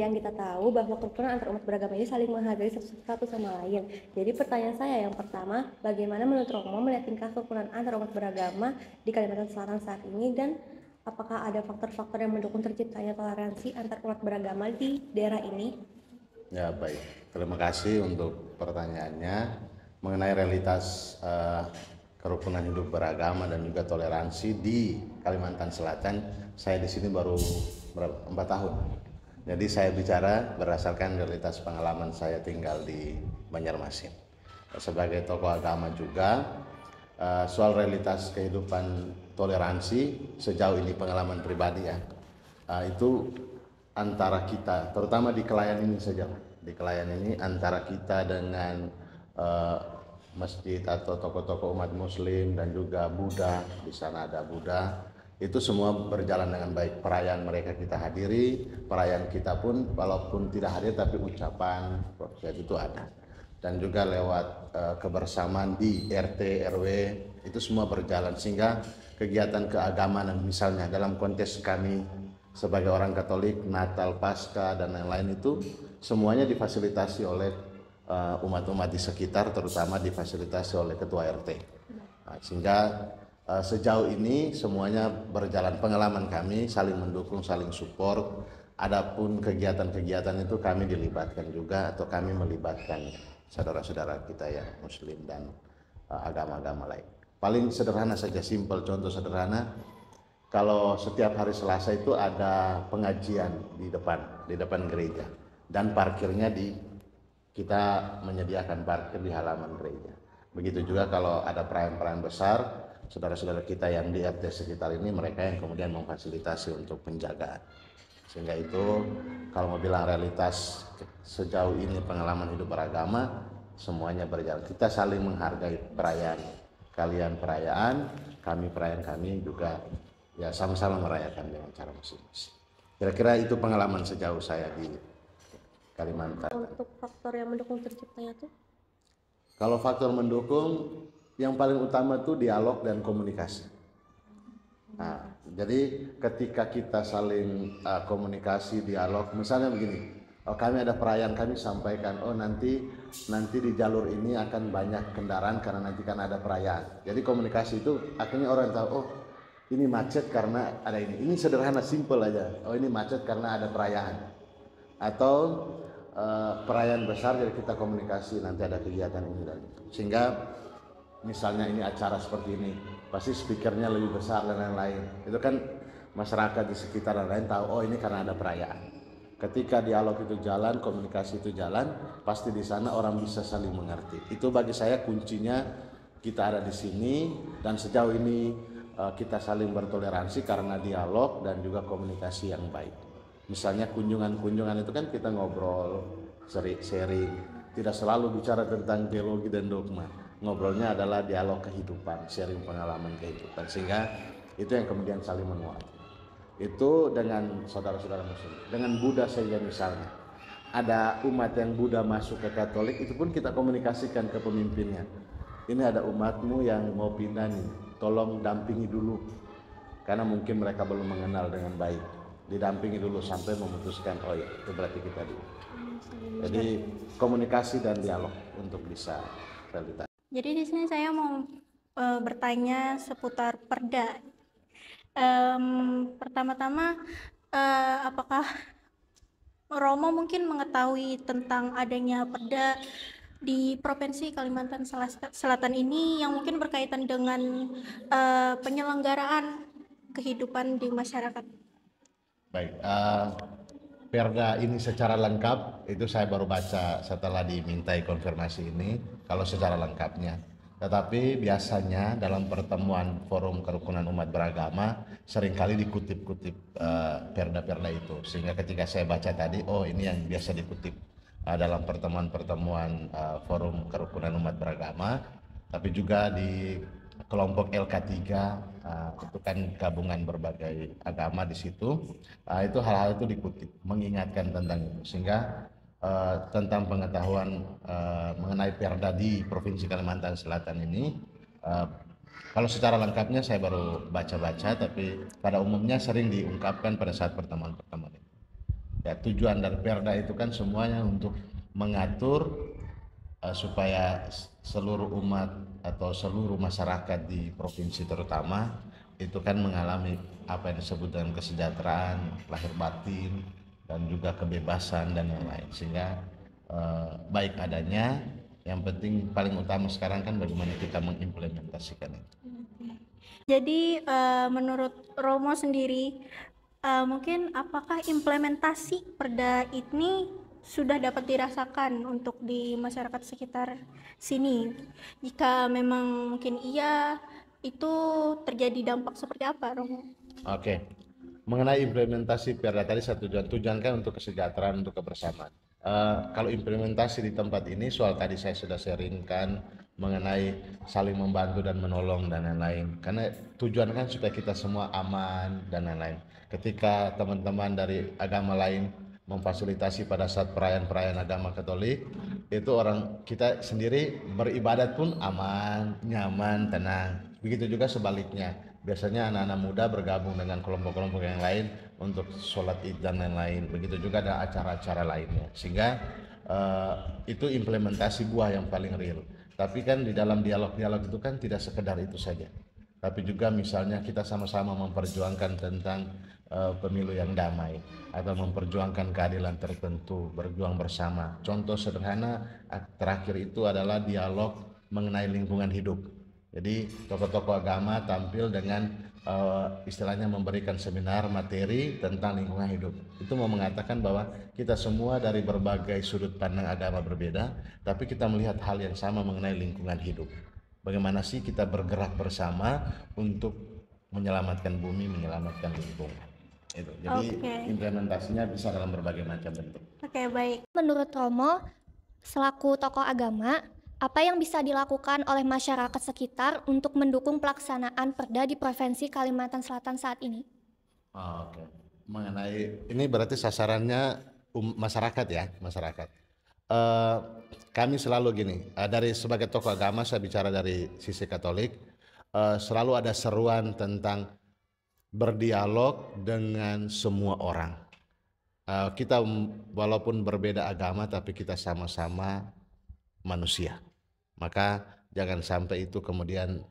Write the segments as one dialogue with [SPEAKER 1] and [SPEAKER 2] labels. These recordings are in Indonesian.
[SPEAKER 1] yang kita tahu bahwa kerukunan antar umat beragama ini saling menghargai satu sama lain. Jadi pertanyaan saya yang pertama, bagaimana menurut Romo melihat tingkah kerukunan antar umat beragama di Kalimantan Selatan saat ini, dan apakah ada faktor-faktor yang mendukung terciptanya toleransi antar umat beragama di daerah ini?
[SPEAKER 2] Ya, baik. Terima kasih untuk pertanyaannya mengenai realitas kerukunan hidup beragama dan juga toleransi di Kalimantan Selatan. Saya di sini baru 4 tahun. Jadi saya bicara berdasarkan realitas pengalaman saya tinggal di Banjarmasin. Sebagai tokoh agama juga, soal realitas kehidupan toleransi sejauh ini pengalaman pribadi ya, itu antara kita, terutama di Kelayan ini saja, di Kelayan ini antara kita dengan masjid atau tokoh-tokoh umat Muslim dan juga Buddha, di sana ada Buddha, itu semua berjalan dengan baik. Perayaan mereka kita hadiri, perayaan kita pun walaupun tidak hadir tapi ucapan itu ada. Dan juga lewat kebersamaan di RT RW itu semua berjalan, sehingga kegiatan keagamaan misalnya dalam konteks kami sebagai orang Katolik, Natal, Paskah dan lain-lain itu semuanya difasilitasi oleh umat-umat di sekitar, terutama difasilitasi oleh ketua RT. Nah, sehingga sejauh ini semuanya berjalan, pengalaman kami saling mendukung, saling support. Adapun kegiatan-kegiatan itu kami dilibatkan juga atau kami melibatkan saudara-saudara kita yang Muslim dan agama-agama lain. Paling sederhana saja, simpel, contoh sederhana. Kalau setiap hari Selasa itu ada pengajian di depan gereja, dan parkirnya kita menyediakan parkir di halaman gereja. Begitu juga kalau ada perayaan-perayaan besar, saudara-saudara kita yang di RT sekitar ini, mereka yang kemudian memfasilitasi untuk penjagaan. Sehingga itu kalau mau bilang realitas sejauh ini pengalaman hidup beragama, semuanya berjalan. Kita saling menghargai perayaan. Kalian perayaan, kami perayaan, kami juga ya sama-sama merayakan dengan cara masing-masing. Kira-kira itu pengalaman sejauh saya di Kalimantan.
[SPEAKER 1] Untuk faktor yang mendukung terciptanya tuh?
[SPEAKER 2] Kalau faktor mendukung, yang paling utama itu dialog dan komunikasi. Nah, jadi ketika kita saling komunikasi, dialog, misalnya begini, kami ada perayaan, kami sampaikan, nanti di jalur ini akan banyak kendaraan karena nanti kan ada perayaan. Jadi komunikasi itu akhirnya orang tahu, ini macet karena ada ini. Ini sederhana, simple aja. Ini macet karena ada perayaan. Atau perayaan besar, jadi kita komunikasi nanti ada kegiatan ini dan itu. Sehingga misalnya ini acara seperti ini, pasti speakernya lebih besar dan lain-lain. Itu kan masyarakat di sekitar dan lain tahu, ini karena ada perayaan. Ketika dialog itu jalan, komunikasi itu jalan, pasti di sana orang bisa saling mengerti. Itu bagi saya kuncinya, kita ada di sini dan sejauh ini kita saling bertoleransi karena dialog dan juga komunikasi yang baik. Misalnya kunjungan-kunjungan itu kan kita ngobrol, sharing, tidak selalu bicara tentang teologi dan dogma. Ngobrolnya adalah dialog kehidupan, sharing pengalaman kehidupan, sehingga itu yang kemudian saling menguatkan. Itu dengan saudara-saudara Muslim. Dengan Buddha saja misalnya, ada umat yang Buddha masuk ke Katolik, itu pun kita komunikasikan ke pemimpinnya. Ini ada umatmu yang mau pindah nih, tolong dampingi dulu, karena mungkin mereka belum mengenal dengan baik. Didampingi dulu sampai memutuskan, itu berarti kita dulu. Jadi komunikasi dan dialog untuk bisa realitas.
[SPEAKER 3] Jadi di sini saya mau bertanya seputar perda. Pertama-tama, apakah Romo mungkin mengetahui tentang adanya perda di Provinsi Kalimantan Selatan ini yang mungkin berkaitan dengan penyelenggaraan kehidupan di masyarakat?
[SPEAKER 2] Baik, perda ini secara lengkap itu saya baru baca setelah dimintai konfirmasi ini, kalau secara lengkapnya. Tetapi biasanya dalam pertemuan forum kerukunan umat beragama seringkali dikutip-kutip perda-perda itu, sehingga ketika saya baca tadi, ini yang biasa dikutip dalam pertemuan-pertemuan forum kerukunan umat beragama, tapi juga di kelompok LK3 itu kan gabungan berbagai agama di situ, itu hal-hal itu dikutip, mengingatkan tentang itu, sehingga tentang pengetahuan mengenai perda di Provinsi Kalimantan Selatan ini, kalau secara lengkapnya saya baru baca-baca, tapi pada umumnya sering diungkapkan pada saat pertemuan-pertemuan ini. Ya, tujuan dari Perda itu kan semuanya untuk mengatur supaya seluruh umat atau seluruh masyarakat di provinsi terutama itu kan mengalami apa yang disebut dengan kesejahteraan lahir batin dan juga kebebasan dan yang lain, sehingga baik adanya, yang penting paling utama sekarang kan bagaimana kita mengimplementasikan itu.
[SPEAKER 3] Jadi menurut Romo sendiri, mungkin apakah implementasi perda ini sudah dapat dirasakan untuk di masyarakat sekitar sini? Jika memang mungkin iya, itu terjadi dampak seperti apa, Romo?
[SPEAKER 2] Oke, mengenai implementasi Perda tadi, satu tujuan kan untuk kesejahteraan, untuk kebersamaan. Kalau implementasi di tempat ini, soal tadi saya sudah sharingkan mengenai saling membantu dan menolong dan lain-lain. Karena tujuan kan supaya kita semua aman dan lain-lain. Ketika teman-teman dari agama lain memfasilitasi pada saat perayaan-perayaan agama Katolik, itu orang kita sendiri beribadat pun aman, nyaman, tenang. Begitu juga sebaliknya. Biasanya anak-anak muda bergabung dengan kelompok-kelompok yang lain untuk sholat id dan lain-lain. Begitu juga ada acara-acara lainnya. Sehingga itu implementasi buah yang paling real. Tapi kan di dalam dialog-dialog itu kan tidak sekedar itu saja. Tapi juga misalnya kita sama-sama memperjuangkan tentang pemilu yang damai atau memperjuangkan keadilan tertentu, berjuang bersama. Contoh sederhana terakhir itu adalah dialog mengenai lingkungan hidup. Jadi tokoh-tokoh agama tampil dengan istilahnya memberikan seminar materi tentang lingkungan hidup. Itu mau mengatakan bahwa kita semua dari berbagai sudut pandang agama berbeda, tapi kita melihat hal yang sama mengenai lingkungan hidup. Bagaimana sih kita bergerak bersama untuk menyelamatkan bumi, menyelamatkan lingkungan. Itu. Jadi implementasinya bisa dalam berbagai macam bentuk.
[SPEAKER 3] Oke, baik.
[SPEAKER 4] Menurut Romo, selaku tokoh agama, apa yang bisa dilakukan oleh masyarakat sekitar untuk mendukung pelaksanaan Perda di Provinsi Kalimantan Selatan saat ini?
[SPEAKER 2] Oke. Mengenai ini berarti sasarannya masyarakat ya, masyarakat. Kami selalu gini, dari sebagai tokoh agama, saya bicara dari sisi Katolik, selalu ada seruan tentang berdialog dengan semua orang. Kita walaupun berbeda agama, tapi kita sama-sama manusia. Maka jangan sampai itu kemudian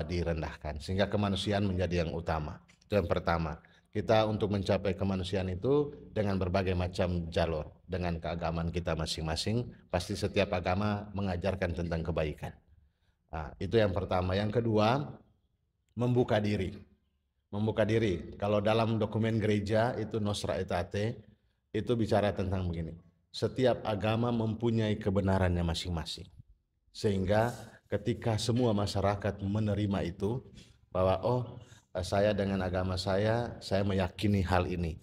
[SPEAKER 2] direndahkan, sehingga kemanusiaan menjadi yang utama. Itu yang pertama. Kita untuk mencapai kemanusiaan itu dengan berbagai macam jalur, dengan keagamaan kita masing-masing. Pasti setiap agama mengajarkan tentang kebaikan. Nah, itu yang pertama. Yang kedua, membuka diri. Membuka diri. Kalau dalam dokumen gereja itu Nostra Aetate itu bicara tentang begini. Setiap agama mempunyai kebenarannya masing-masing. Sehingga ketika semua masyarakat menerima itu, bahwa saya dengan agama saya meyakini hal ini.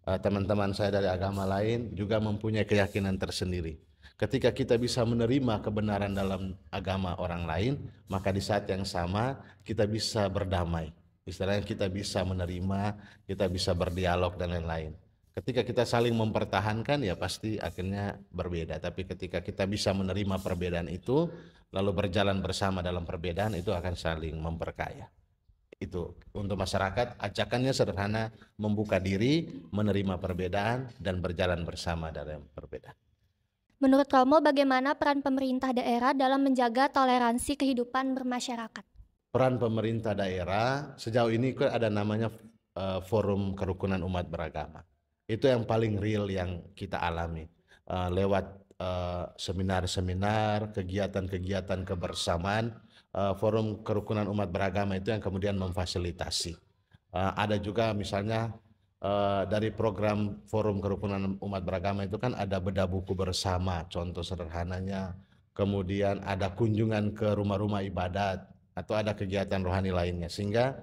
[SPEAKER 2] Teman-teman saya dari agama lain juga mempunyai keyakinan tersendiri. Ketika kita bisa menerima kebenaran dalam agama orang lain, maka di saat yang sama kita bisa berdamai. Istilahnya kita bisa menerima, kita bisa berdialog dan lain-lain. Ketika kita saling mempertahankan ya pasti akhirnya berbeda. Tapi ketika kita bisa menerima perbedaan itu, lalu berjalan bersama dalam perbedaan, itu akan saling memperkaya. Itu untuk masyarakat, ajakannya sederhana, membuka diri, menerima perbedaan, dan berjalan bersama dalam perbedaan.
[SPEAKER 4] Menurut Romo, bagaimana peran pemerintah daerah dalam menjaga toleransi kehidupan bermasyarakat?
[SPEAKER 2] Peran pemerintah daerah, sejauh ini ada namanya Forum Kerukunan Umat Beragama. Itu yang paling real yang kita alami. Lewat seminar-seminar, kegiatan-kegiatan kebersamaan, Forum Kerukunan Umat Beragama itu yang kemudian memfasilitasi. Ada juga misalnya dari program Forum Kerukunan Umat Beragama itu kan ada bedah buku bersama, contoh sederhananya. Kemudian ada kunjungan ke rumah-rumah ibadat atau ada kegiatan rohani lainnya. Sehingga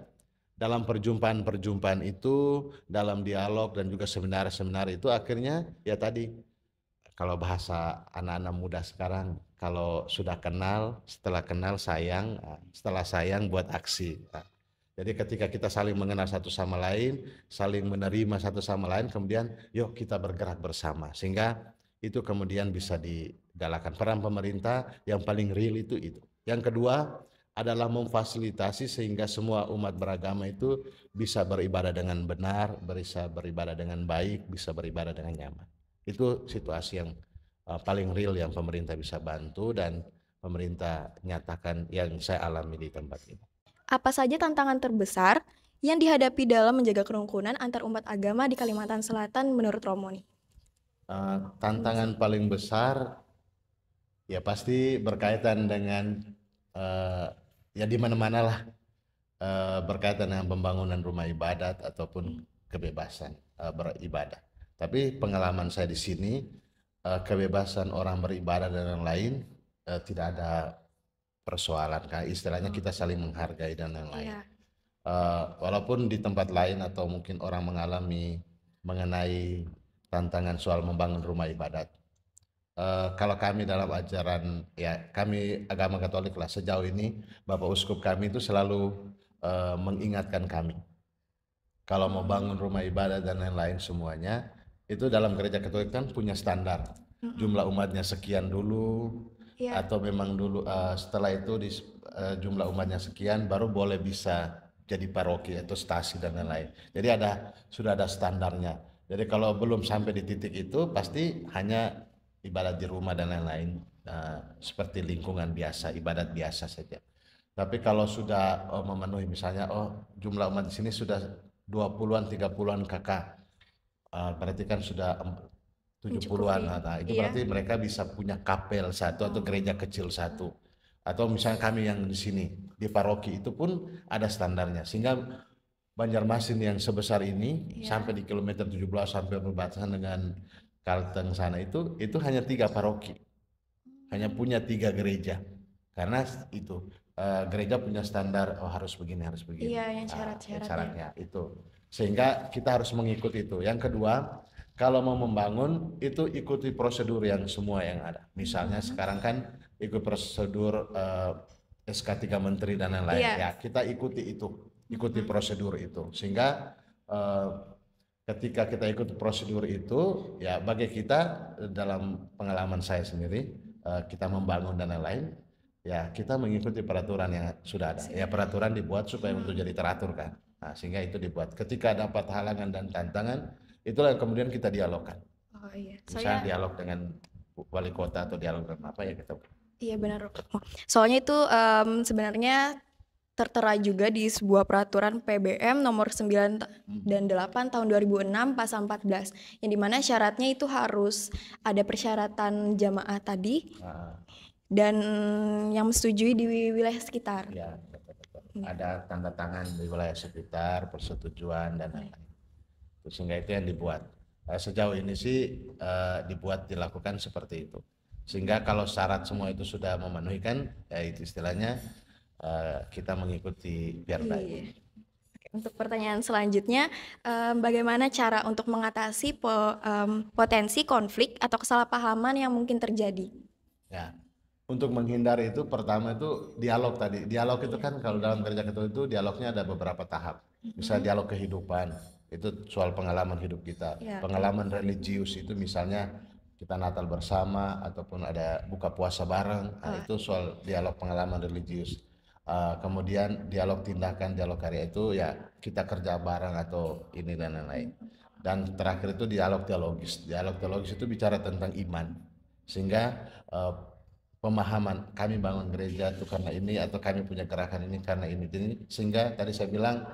[SPEAKER 2] dalam perjumpaan-perjumpaan itu, dalam dialog dan juga seminar-seminar itu akhirnya ya tadi, kalau bahasa anak-anak muda sekarang, kalau sudah kenal, setelah kenal sayang, setelah sayang buat aksi. Jadi ketika kita saling mengenal satu sama lain, saling menerima satu sama lain, kemudian yuk kita bergerak bersama. Sehingga itu kemudian bisa digalakan. Peran pemerintah yang paling real itu. Yang kedua adalah memfasilitasi sehingga semua umat beragama itu bisa beribadah dengan benar, bisa beribadah dengan baik, bisa beribadah dengan nyaman. Itu situasi yang paling real yang pemerintah bisa bantu dan pemerintah nyatakan yang saya alami di tempat ini.
[SPEAKER 3] Apa saja tantangan terbesar yang dihadapi dalam menjaga kerukunan antar umat agama di Kalimantan Selatan menurut Romo nih?
[SPEAKER 2] Tantangan paling besar ya pasti berkaitan dengan ya di mana-mana lah berkaitan dengan pembangunan rumah ibadat ataupun kebebasan beribadah. Tapi pengalaman saya di sini kebebasan orang beribadah dan yang lain tidak ada persoalan, kayak istilahnya kita saling menghargai dan yang lain. Walaupun di tempat lain atau mungkin orang mengalami mengenai tantangan soal membangun rumah ibadat. Kalau kami dalam ajaran ya kami agama Katolik lah, sejauh ini Bapak Uskup kami itu selalu mengingatkan kami kalau mau bangun rumah ibadat dan lain-lain semuanya itu dalam gereja Katolik kan punya standar jumlah umatnya sekian dulu atau memang dulu setelah itu di jumlah umatnya sekian baru boleh bisa jadi paroki atau stasi dan lain-lain. Jadi sudah ada standarnya. Jadi kalau belum sampai di titik itu pasti hanya ibadat di rumah dan lain-lain seperti lingkungan biasa, ibadat biasa saja. Tapi kalau sudah memenuhi misalnya jumlah umat di sini sudah 20-an 30-an kakak, berarti kan sudah 70-an. Nah, itu berarti mereka bisa punya kapel satu atau gereja kecil satu. Atau misalnya kami yang di sini di paroki itu pun ada standarnya. Sehingga Banjarmasin yang sebesar ini sampai di kilometer 17 sampai perbatasan dengan Kalteng sana itu hanya 3 paroki. Hanya punya 3 gereja. Karena itu gereja punya standar harus begini, harus begini.
[SPEAKER 3] Iya, yang syarat-syaratnya.
[SPEAKER 2] Itu. Sehingga kita harus mengikuti itu. Yang kedua, kalau mau membangun itu ikuti prosedur yang semua yang ada. Misalnya sekarang kan ikut prosedur SK3 Menteri dan lain-lain. Ya, kita ikuti itu, ikuti prosedur itu. Sehingga ketika kita ikut prosedur itu, ya bagi kita dalam pengalaman saya sendiri, kita membangun dan lain-lain, ya kita mengikuti peraturan yang sudah ada. Ya peraturan dibuat supaya untuk jadi teratur kan. Nah, sehingga itu dibuat. Ketika dapat halangan dan tantangan, itulah yang kemudian kita dialogkan. Misalnya dialog dengan wali kota atau dialog dengan apa ya kita.
[SPEAKER 3] Iya benar. Soalnya itu sebenarnya tertera juga di sebuah peraturan PBM nomor 9 dan 8 tahun 2006 pasal 14 yang dimana syaratnya itu harus ada persyaratan jamaah tadi dan yang menyetujui di wilayah sekitar.
[SPEAKER 2] Ya, betul. Ada tanda tangan di wilayah sekitar, persetujuan dan lain-lain. Sehingga itu yang dibuat. Sejauh ini sih dilakukan seperti itu. Sehingga kalau syarat semua itu sudah memenuhi kan, ya itu istilahnya kita mengikuti biar baik.
[SPEAKER 3] Untuk pertanyaan selanjutnya, bagaimana cara untuk mengatasi potensi konflik atau kesalahpahaman yang mungkin terjadi?
[SPEAKER 2] Ya, untuk menghindari itu pertama itu dialog tadi. Dialog itu kan kalau dalam gereja Katolik itu dialognya ada beberapa tahap. Misalnya dialog kehidupan, itu soal pengalaman hidup kita. Pengalaman religius itu misalnya kita Natal bersama ataupun ada buka puasa bareng. Nah, itu soal dialog pengalaman religius. Kemudian dialog tindakan, dialog karya itu ya kita kerja bareng atau ini dan lain-lain. Dan terakhir itu dialog teologis. Dialog teologis itu bicara tentang iman. Sehingga pemahaman kami bangun gereja itu karena ini atau kami punya gerakan ini karena ini. Sehingga tadi saya bilang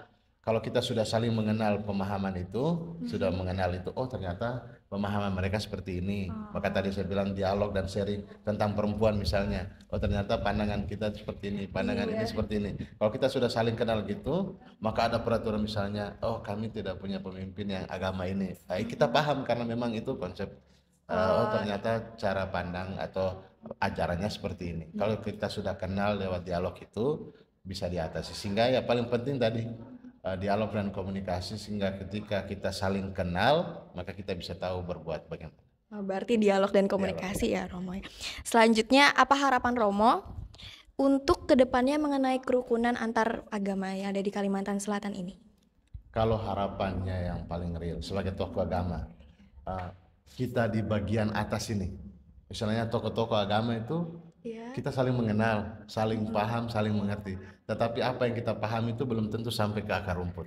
[SPEAKER 2] kalau kita sudah saling mengenal pemahaman itu, sudah mengenal itu, oh ternyata pemahaman mereka seperti ini. Maka tadi saya bilang dialog dan sharing tentang perempuan misalnya. Oh ternyata pandangan kita seperti ini, pandangan ini seperti ini. Kalau kita sudah saling kenal gitu, maka ada peraturan misalnya, oh kami tidak punya pemimpin yang agama ini. Nah, kita paham karena memang itu konsep. Oh ternyata cara pandang atau ajarannya seperti ini. Kalau kita sudah kenal lewat dialog itu, bisa diatasi. Sehingga ya paling penting tadi, dialog dan komunikasi sehingga ketika kita saling kenal maka kita bisa tahu berbuat bagaimana.
[SPEAKER 3] Berarti dialog dan komunikasi ya Romo. Selanjutnya apa harapan Romo untuk kedepannya mengenai kerukunan antar agama yang ada di Kalimantan Selatan ini?
[SPEAKER 2] Kalau harapannya yang paling real sebagai tokoh agama, kita di bagian atas ini, misalnya tokoh-tokoh agama itu
[SPEAKER 3] Ya.
[SPEAKER 2] Kita saling mengenal, saling paham, saling mengerti. Tetapi apa yang kita paham itu belum tentu sampai ke akar rumput,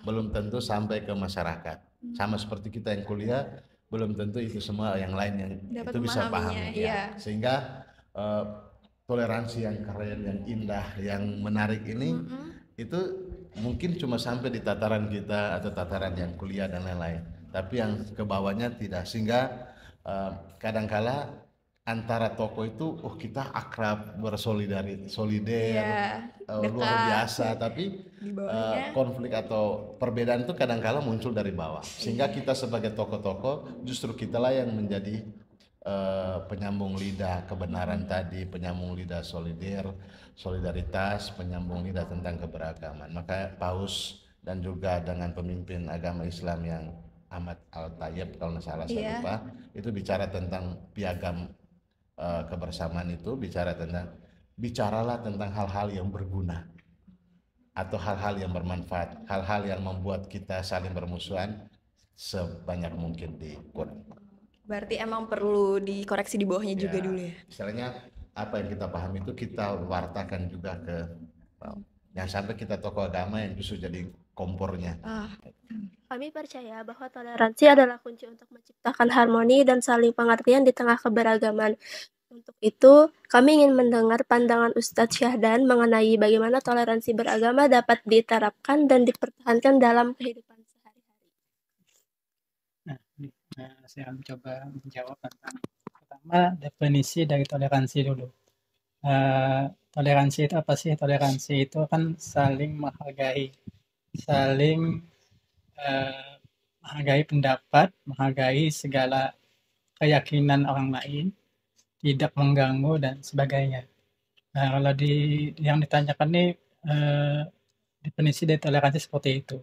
[SPEAKER 2] belum tentu sampai ke masyarakat. Sama seperti kita yang kuliah, belum tentu itu semua yang lain yang
[SPEAKER 3] Dapat
[SPEAKER 2] itu bisa
[SPEAKER 3] memahaminya,
[SPEAKER 2] pahami.
[SPEAKER 3] iya.
[SPEAKER 2] Sehingga toleransi yang keren, yang indah, yang menarik ini itu mungkin cuma sampai di tataran kita atau tataran yang kuliah dan lain-lain. Tapi yang ke bawahnya tidak. Sehingga kadangkala antara tokoh itu kita akrab, solider,
[SPEAKER 3] Iya,
[SPEAKER 2] luar
[SPEAKER 3] dekat.
[SPEAKER 2] biasa, tapi
[SPEAKER 3] Di bawahnya.
[SPEAKER 2] konflik atau perbedaan itu kadangkala muncul dari bawah, sehingga kita sebagai tokoh-tokoh justru kitalah yang menjadi penyambung lidah kebenaran tadi, penyambung lidah solidaritas, penyambung lidah tentang keberagaman. Maka Paus dan juga dengan pemimpin agama Islam yang Ahmad Al-Tayyib kalau nggak salah saya lupa, itu bicara tentang piagam kebersamaan itu, bicaralah tentang hal-hal yang berguna atau hal-hal yang bermanfaat, hal-hal yang membuat kita saling bermusuhan sebanyak mungkin di Quran.
[SPEAKER 3] Berarti emang perlu dikoreksi di bawahnya juga dulu ya.
[SPEAKER 2] Istilahnya apa yang kita pahami itu kita wartakan juga ke yang sampai kita tokoh agama yang justru jadi kompornya.
[SPEAKER 5] Kami percaya bahwa toleransi adalah kunci untuk menciptakan harmoni dan saling pengertian di tengah keberagaman. Untuk itu, kami ingin mendengar pandangan Ustadz Syahdan mengenai bagaimana toleransi beragama dapat diterapkan dan dipertahankan dalam kehidupan sehari-hari.
[SPEAKER 6] Saya mencoba menjawab tentang pertama definisi dari toleransi dulu. Toleransi itu apa sih? Toleransi itu kan saling menghargai, saling menghargai pendapat, menghargai segala keyakinan orang lain, tidak mengganggu dan sebagainya. Nah, kalau yang ditanyakan nih definisi dari toleransi seperti itu.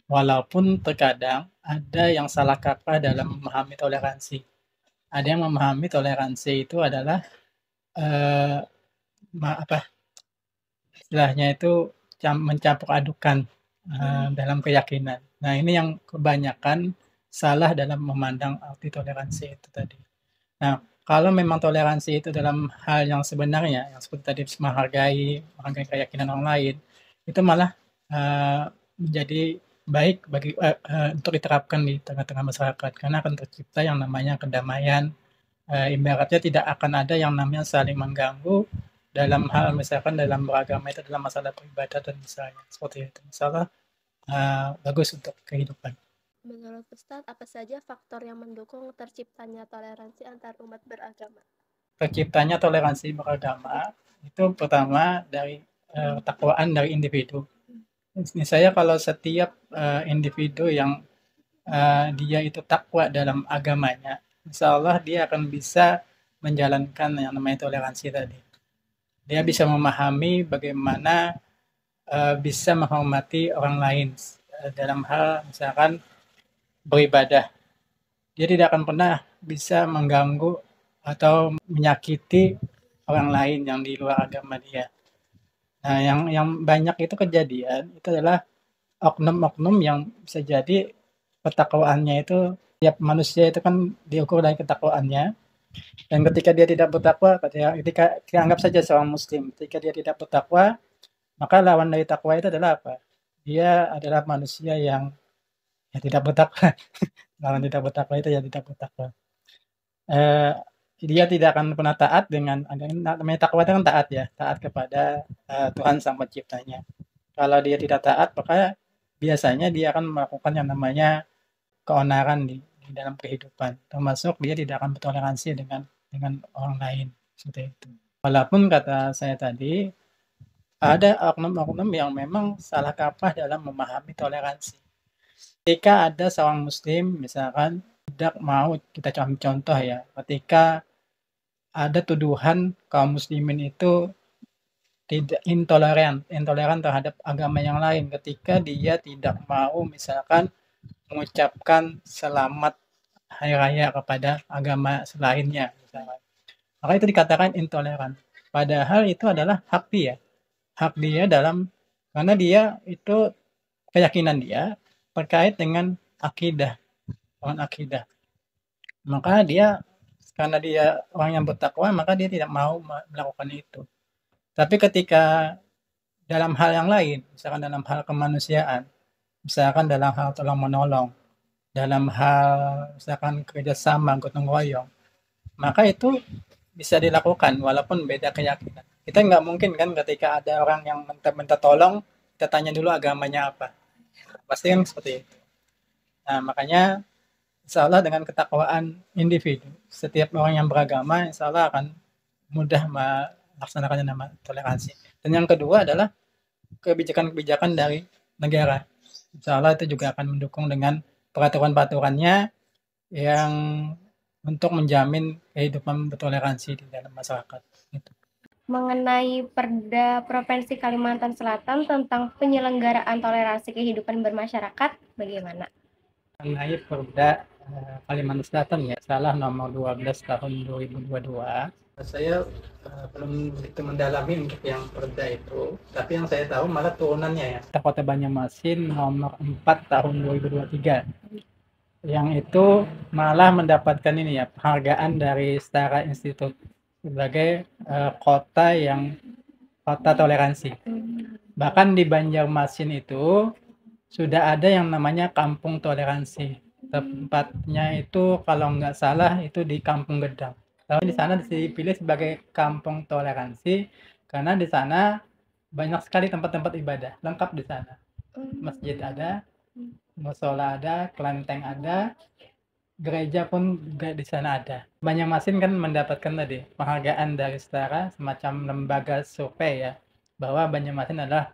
[SPEAKER 6] Walaupun terkadang ada yang salah kaprah dalam memahami toleransi. Ada yang memahami toleransi itu adalah istilahnya itu mencampur adukan dalam keyakinan. Nah, ini yang kebanyakan salah dalam memandang arti toleransi itu tadi. Nah, kalau memang toleransi itu dalam hal yang sebenarnya, yang seperti tadi menghargai keyakinan orang lain, itu malah menjadi baik bagi untuk diterapkan di tengah-tengah masyarakat, karena akan tercipta yang namanya kedamaian. Ibaratnya tidak akan ada yang namanya saling mengganggu dalam hal misalkan dalam beragama itu dalam masalah peribadatan misalnya seperti itu. Masalah bagus untuk kehidupan.
[SPEAKER 5] Menurut Ustadz, apa saja faktor yang mendukung terciptanya toleransi antar umat beragama?
[SPEAKER 6] Terciptanya toleransi beragama itu pertama dari takwaan dari individu. Misalnya kalau setiap individu yang dia itu takwa dalam agamanya, insya Allah dia akan bisa menjalankan yang namanya toleransi tadi. Dia bisa memahami bagaimana bisa menghormati orang lain dalam hal misalkan beribadah. Dia tidak akan pernah bisa mengganggu atau menyakiti orang lain yang di luar agama dia. Nah, yang banyak itu kejadian itu adalah oknum-oknum yang bisa jadi ketakwaannya itu, tiap manusia itu kan diukur dari ketakwaannya. Dan ketika dia tidak bertakwa, ketika kita anggap saja seorang muslim, ketika dia tidak bertakwa, maka lawan dari takwa itu adalah apa? Dia adalah manusia yang tidak bertakwa. Lawan tidak bertakwa itu ya tidak bertakwa. Dia tidak akan pernah taat dengan namanya takwa itu kan taat ya, taat kepada Tuhan Sang Penciptanya. Kalau dia tidak taat, maka biasanya dia akan melakukan yang namanya keonaran di dalam kehidupan, termasuk dia tidak akan bertoleransi dengan orang lain seperti itu. Walaupun kata saya tadi ada oknum-oknum yang memang salah kaprah dalam memahami toleransi. Ketika ada seorang muslim misalkan tidak mau, kita contoh ya, ketika ada tuduhan kaum muslimin itu tidak intoleran terhadap agama yang lain, ketika dia tidak mau misalkan mengucapkan selamat hari raya kepada agama selainnya misalkan. Maka itu dikatakan intoleran. Padahal itu adalah hak dia karena dia itu keyakinan dia terkait dengan akidah. Maka dia karena dia orang yang bertakwa, maka dia tidak mau melakukan itu. Tapi ketika dalam hal yang lain, misalkan dalam hal kemanusiaan, misalkan dalam hal tolong menolong, dalam hal misalkan kerjasama gotong royong, maka itu bisa dilakukan walaupun beda keyakinan. Kita nggak mungkin kan ketika ada orang yang minta tolong, kita tanya dulu agamanya apa. Pasti kan seperti itu. Nah, makanya insya Allah dengan ketakwaan individu, setiap orang yang beragama insya Allah akan mudah melaksanakannya nama toleransi. Dan yang kedua adalah kebijakan-kebijakan dari negara. Insya Allah itu juga akan mendukung dengan peraturan-peraturannya yang untuk menjamin kehidupan bertoleransi di dalam masyarakat. Gitu.
[SPEAKER 1] Mengenai Perda Provinsi Kalimantan Selatan tentang penyelenggaraan toleransi kehidupan bermasyarakat, bagaimana?
[SPEAKER 6] Mengenai Perda Kalimantan Selatan ya, salah nomor 12 tahun 2022. Saya belum begitu mendalami untuk yang Perda itu, tapi yang saya tahu malah turunannya ya. Kota Banjarmasin nomor 4 tahun 2023. Yang itu malah mendapatkan ini ya, penghargaan dari Setara Institute sebagai kota toleransi. Bahkan di Banjarmasin itu sudah ada yang namanya Kampung Toleransi. Tempatnya itu kalau nggak salah itu di Kampung Gedang. Lalu di sana dipilih sebagai Kampung Toleransi karena di sana banyak sekali tempat-tempat ibadah, lengkap di sana. Masjid ada, musola ada, kelenteng ada, gereja pun juga di sana ada. Banjarmasin kan mendapatkan tadi penghargaan dari Setara, semacam lembaga survei ya, bahwa Banjarmasin adalah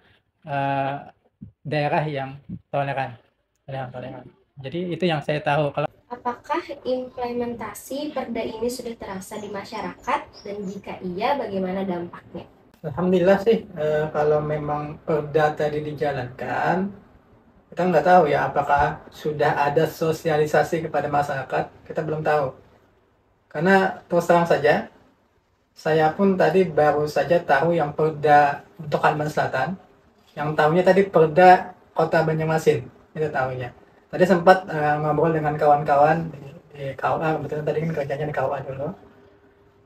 [SPEAKER 6] daerah yang toleran. Jadi itu yang saya tahu.
[SPEAKER 1] Apakah implementasi Perda ini sudah terasa di masyarakat, dan jika iya bagaimana dampaknya?
[SPEAKER 6] Alhamdulillah sih, kalau memang Perda tadi dijalankan, kita nggak tahu ya apakah sudah ada sosialisasi kepada masyarakat, kita belum tahu. Karena terus terang saja, saya pun tadi baru saja tahu yang Perda untuk Kalimantan Selatan, yang tahunya tadi Perda Kota Banjarmasin, itu tahunya. Tadi sempat ngobrol dengan kawan-kawan di KUA, kebetulan tadi kan kerjanya di KUA dulu.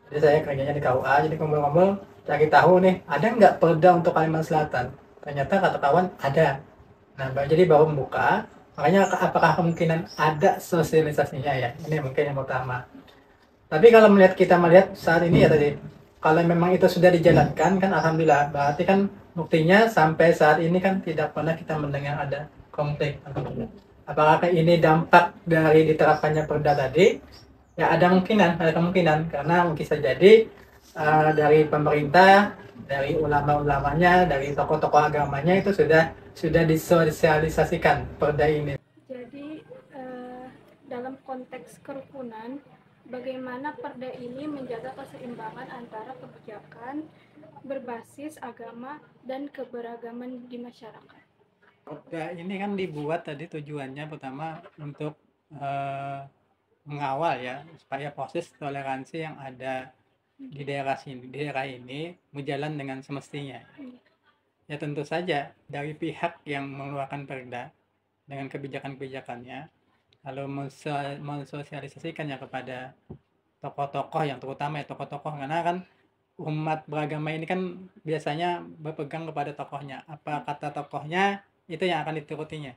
[SPEAKER 6] Jadi saya kerjanya di KUA, jadi ngobrol-ngobrol cari tahu nih, ada nggak Perda untuk Kalimantan Selatan? Ternyata kata kawan ada. Nah, jadi baru membuka, makanya apakah kemungkinan ada sosialisasinya ya? Ini mungkin yang pertama. Tapi kalau kita melihat saat ini ya tadi, kalau memang itu sudah dijalankan kan alhamdulillah, berarti kan buktinya sampai saat ini kan tidak pernah kita mendengar ada konflik. Apakah ini dampak dari diterapkannya Perda tadi? Ya ada kemungkinan karena mungkin saja jadi dari pemerintah, dari ulama-ulamanya, dari tokoh-tokoh agamanya itu sudah disosialisasikan Perda ini.
[SPEAKER 3] Jadi dalam konteks kerukunan, bagaimana Perda ini menjaga keseimbangan antara kebijakan berbasis agama dan keberagaman di masyarakat?
[SPEAKER 6] Perda ini kan dibuat tadi tujuannya pertama untuk mengawal ya supaya proses toleransi yang ada di daerah ini berjalan dengan semestinya. Ya tentu saja dari pihak yang mengeluarkan Perda dengan kebijakan-kebijakannya lalu mensosialisasikannya kepada tokoh-tokoh yang terutama ya tokoh-tokoh, karena kan umat beragama ini kan biasanya berpegang kepada tokohnya, apa kata tokohnya itu yang akan diturutinya.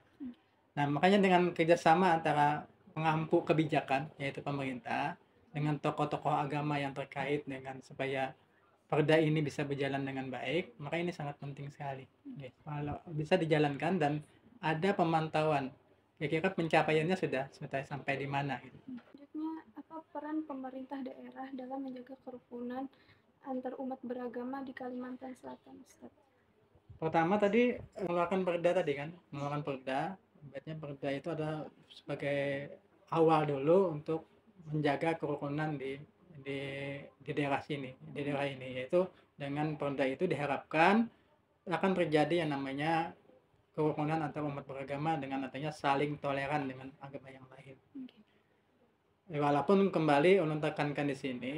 [SPEAKER 6] Nah makanya dengan kerjasama antara pengampu kebijakan yaitu pemerintah dengan tokoh-tokoh agama yang terkait dengan supaya Perda ini bisa berjalan dengan baik, maka ini sangat penting sekali. Kalau bisa dijalankan dan ada pemantauan, kira-kira pencapaiannya sudah sampai di mana? Gitu.
[SPEAKER 3] Selanjutnya, apa peran pemerintah daerah dalam menjaga kerukunan antar umat beragama di Kalimantan Selatan, Ustaz?
[SPEAKER 6] Pertama tadi mengeluarkan Perda tadi kan, mengeluarkan Perda, berarti Perda itu adalah sebagai awal dulu untuk menjaga kerukunan di daerah sini, di daerah ini, yaitu dengan Perda itu diharapkan akan terjadi yang namanya kerukunan antar umat beragama dengan adanya saling toleran dengan agama yang lain. Walaupun kembali ulun tekankan di sini,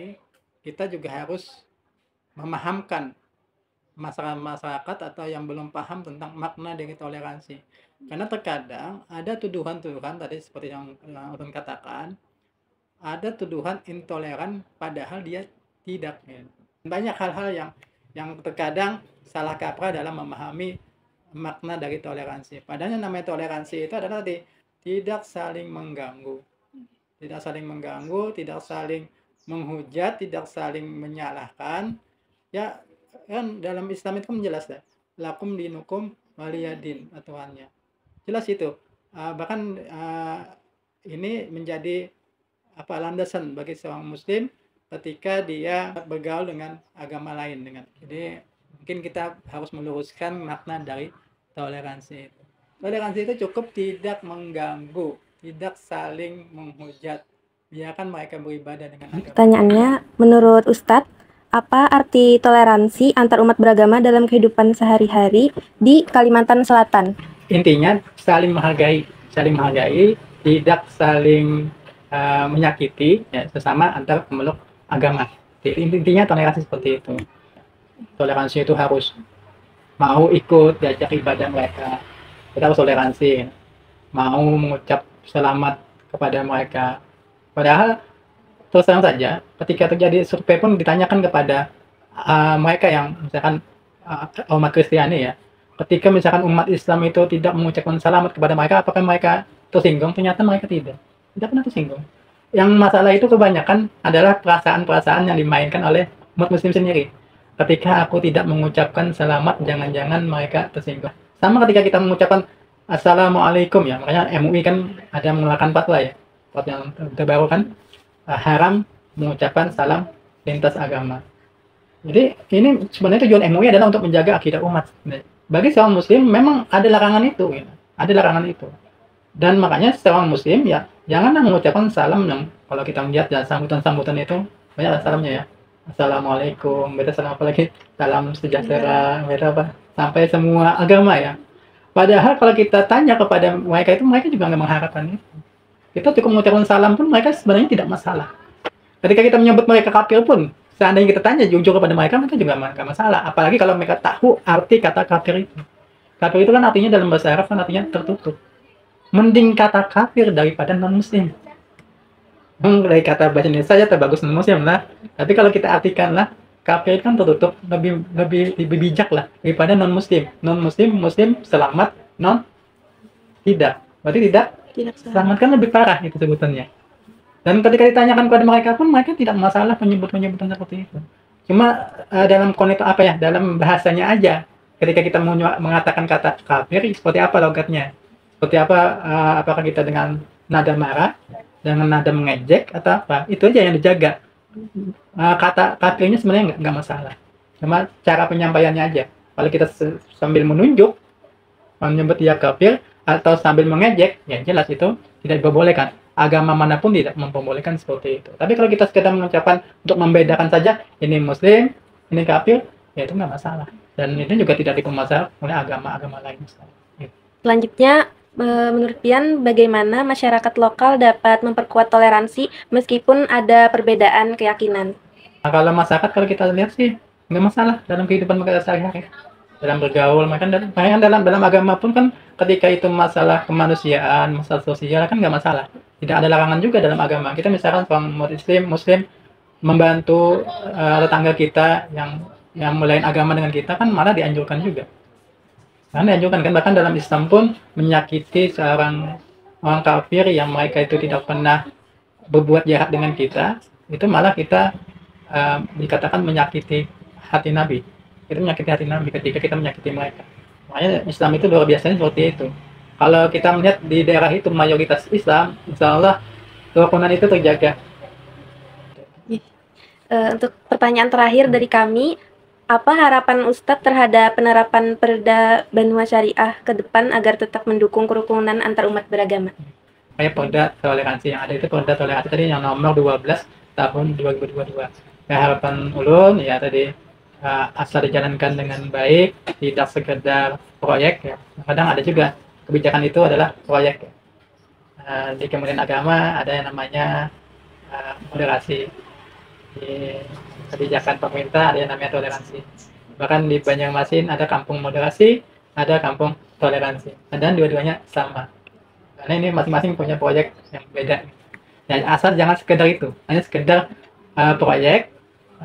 [SPEAKER 6] kita juga harus memahamkan masyarakat atau yang belum paham tentang makna dari toleransi. Karena terkadang ada tuduhan-tuduhan tadi seperti yang ulun katakan, ada tuduhan intoleran padahal dia tidak. Ya. Banyak hal-hal yang terkadang salah kaprah dalam memahami makna dari toleransi. Padahal yang namanya toleransi itu adalah tidak saling mengganggu. Tidak saling mengganggu, tidak saling menghujat, tidak saling menyalahkan. Ya, kan dalam Islam itu kan jelas ya. Lakum dinukum waliyadin aturannya. Jelas itu. Bahkan ini menjadi landasan bagi seorang muslim ketika dia bergaul dengan agama lain jadi mungkin kita harus meluruskan makna dari toleransi itu. Toleransi itu cukup tidak mengganggu, tidak saling menghujat, biarkan mereka beribadah dengan agama.
[SPEAKER 5] Pertanyaannya, menurut Ustadz, apa arti toleransi antar umat beragama dalam kehidupan sehari-hari di Kalimantan Selatan?
[SPEAKER 6] Intinya saling menghargai, tidak saling menyakiti ya, sesama antar pemeluk agama. Intinya toleransi seperti itu. Toleransi itu harus mau ikut diajak ibadah mereka. Kita harus toleransi. Mau mengucap selamat kepada mereka. Padahal terus terang saja, ketika terjadi survei pun ditanyakan kepada mereka yang misalkan umat Kristiani ya. Ketika misalkan umat Islam itu tidak mengucapkan selamat kepada mereka, apakah mereka tersinggung? Ternyata mereka tidak pernah tersinggung. Yang masalah itu kebanyakan adalah perasaan-perasaan yang dimainkan oleh umat muslim sendiri. Ketika aku tidak mengucapkan selamat, jangan-jangan mereka tersinggung. Sama ketika kita mengucapkan Assalamualaikum ya, makanya MUI kan ada mengeluarkan fatwa ya. Fatwa yang terbaru kan haram mengucapkan salam lintas agama. Jadi ini sebenarnya tujuan MUI adalah untuk menjaga akidah umat. Bagi seorang muslim memang ada larangan itu, gitu. Ada larangan itu. Dan makanya seorang muslim ya janganlah mengucapkan salam yang kalau kita melihat ya sambutan-sambutan itu banyak salamnya ya. Assalamualaikum, beda salam apa lagi? Salam sejahtera, beda apa? Sampai semua agama ya. Padahal kalau kita tanya kepada mereka itu mereka juga nggak mengharapkan itu. Kita cukup mengucapkan salam pun mereka sebenarnya tidak masalah. Ketika kita menyebut mereka kafir pun, seandainya kita tanya jujur kepada mereka juga nggak masalah. Apalagi kalau mereka tahu arti kata kafir itu. Kafir itu kan artinya dalam bahasa Arab kan artinya tertutup. Mending kata kafir daripada non-muslim. Dari kata bahasa Indonesia saja terbagus non-muslim lah. Tapi kalau kita artikan lah, kafir kan tertutup, lebih bijak lah daripada non-muslim. Non-muslim, muslim, selamat, tidak. Berarti tidak selamat kan lebih parah itu sebutannya. Dan ketika ditanyakan kepada mereka pun, mereka tidak masalah penyebutan seperti itu. Cuma dalam konteks dalam bahasanya aja. Ketika kita mengatakan kata kafir, seperti apa logatnya? Seperti apa, apakah kita dengan nada marah, dengan nada mengejek, atau apa? Itu aja yang dijaga. Kata kafirnya sebenarnya nggak masalah. Cuma cara penyampaiannya aja. Kalau kita sambil menunjuk, menyebut dia kafir, atau sambil mengejek, ya jelas itu tidak diperbolehkan. Agama manapun tidak memperbolehkan seperti itu. Tapi kalau kita sekedar mengucapkan untuk membedakan saja, ini muslim, ini kafir, ya itu nggak masalah. Dan itu juga tidak dipermasalahkan oleh agama-agama lain.
[SPEAKER 5] Selanjutnya, menurut Pian, bagaimana masyarakat lokal dapat memperkuat toleransi meskipun ada perbedaan keyakinan?
[SPEAKER 6] Nah, kalau masyarakat, kalau kita lihat sih nggak masalah dalam kehidupan mereka sehari-hari, dalam bergaul. Dalam agama pun kan ketika itu masalah kemanusiaan, masalah sosial kan nggak masalah. Tidak ada larangan juga dalam agama. Kita misalkan seorang muslim membantu tetangga kita yang melain agama dengan kita kan malah dianjurkan juga. Karena dianjurkan kan, bahkan dalam Islam pun menyakiti seorang orang kafir yang mereka itu tidak pernah berbuat jahat dengan kita, itu malah kita dikatakan menyakiti hati Nabi. Itu menyakiti hati Nabi ketika kita menyakiti mereka. Makanya Islam itu luar biasa seperti itu. Kalau kita melihat di daerah itu mayoritas Islam, insya Allah kerukunan itu terjaga.
[SPEAKER 5] Untuk pertanyaan terakhir dari kami, apa harapan Ustadz terhadap penerapan Perda Banua Syariah ke depan agar tetap mendukung kerukunan antar umat beragama?
[SPEAKER 6] Kayak Perda toleransi yang ada itu, Perda toleransi tadi yang nomor 12 tahun 2022. Harapan ulun ya tadi asal dijalankan dengan baik, tidak sekedar proyek ya. Kadang ada juga kebijakan itu adalah proyek ya. Di Kementerian Agama ada yang namanya moderasi. Di kebijakan pemerintah ada yang namanya toleransi. Bahkan di Banjarmasin ada kampung moderasi, ada kampung toleransi. Dan dua-duanya sama. Karena ini masing-masing punya proyek yang beda. Ya, asal jangan sekedar itu, hanya sekedar proyek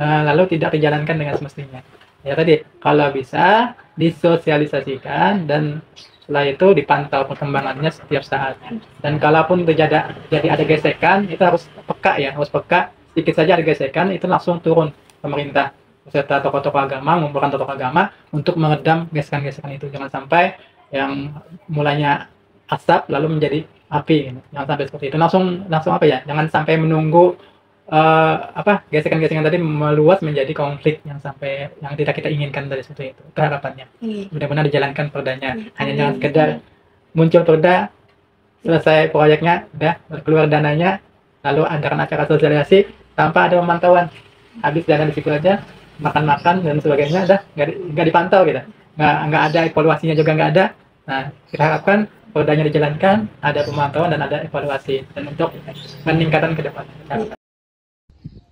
[SPEAKER 6] lalu tidak dijalankan dengan semestinya. Ya tadi, kalau bisa disosialisasikan dan setelah itu dipantau perkembangannya setiap saat. Dan kalaupun jadi ada gesekan, itu harus peka ya, harus peka. Sedikit saja ada gesekan, itu langsung turun pemerintah beserta tokoh-tokoh agama, mengumpulkan tokoh agama untuk meredam gesekan-gesekan itu. Jangan sampai yang mulanya asap lalu menjadi api. Jangan sampai seperti itu. Langsung apa ya? Jangan sampai menunggu gesekan-gesekan tadi meluas menjadi konflik yang tidak kita inginkan dari seperti itu. Itu harapannya. Benar-benar dijalankan perdanya. Hanya jangan sekedar muncul perda, selesai proyeknya, udah keluar dananya, lalu adakan acara sosialisasi tanpa ada pemantauan. Habis jangan di situ aja, makan-makan dan sebagainya, udah nggak dipantau gitu. Nggak ada evaluasinya juga nggak ada. Nah, kita harapkan perdanya dijalankan, ada pemantauan dan ada evaluasi dan untuk peningkatan ke depan.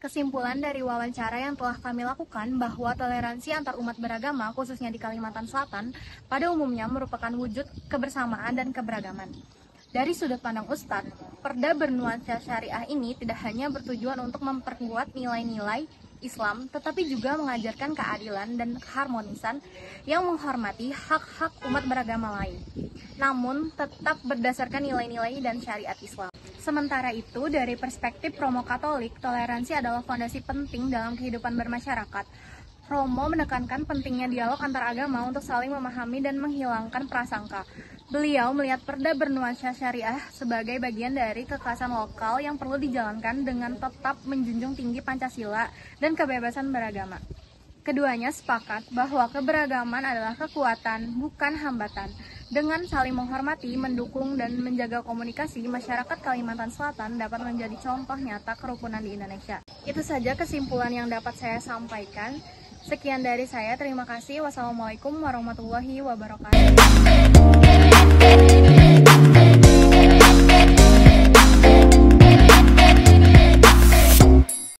[SPEAKER 4] Kesimpulan dari wawancara yang telah kami lakukan bahwa toleransi antar umat beragama, khususnya di Kalimantan Selatan, pada umumnya merupakan wujud kebersamaan dan keberagaman. Dari sudut pandang Ustadz, perda bernuansa syariah ini tidak hanya bertujuan untuk memperkuat nilai-nilai Islam, tetapi juga mengajarkan keadilan dan keharmonisan yang menghormati hak-hak umat beragama lain, namun tetap berdasarkan nilai-nilai dan syariat Islam. Sementara itu, dari perspektif Romo Katolik, toleransi adalah fondasi penting dalam kehidupan bermasyarakat. Romo menekankan pentingnya dialog antar agama untuk saling memahami dan menghilangkan prasangka. Beliau melihat perda bernuansa syariah sebagai bagian dari kekhasan lokal yang perlu dijalankan dengan tetap menjunjung tinggi Pancasila dan kebebasan beragama. Keduanya sepakat bahwa keberagaman adalah kekuatan, bukan hambatan. Dengan saling menghormati, mendukung, dan menjaga komunikasi, masyarakat Kalimantan Selatan dapat menjadi contoh nyata kerukunan di Indonesia. Itu saja kesimpulan yang dapat saya sampaikan. Sekian dari saya, terima kasih. Wassalamualaikum warahmatullahi wabarakatuh.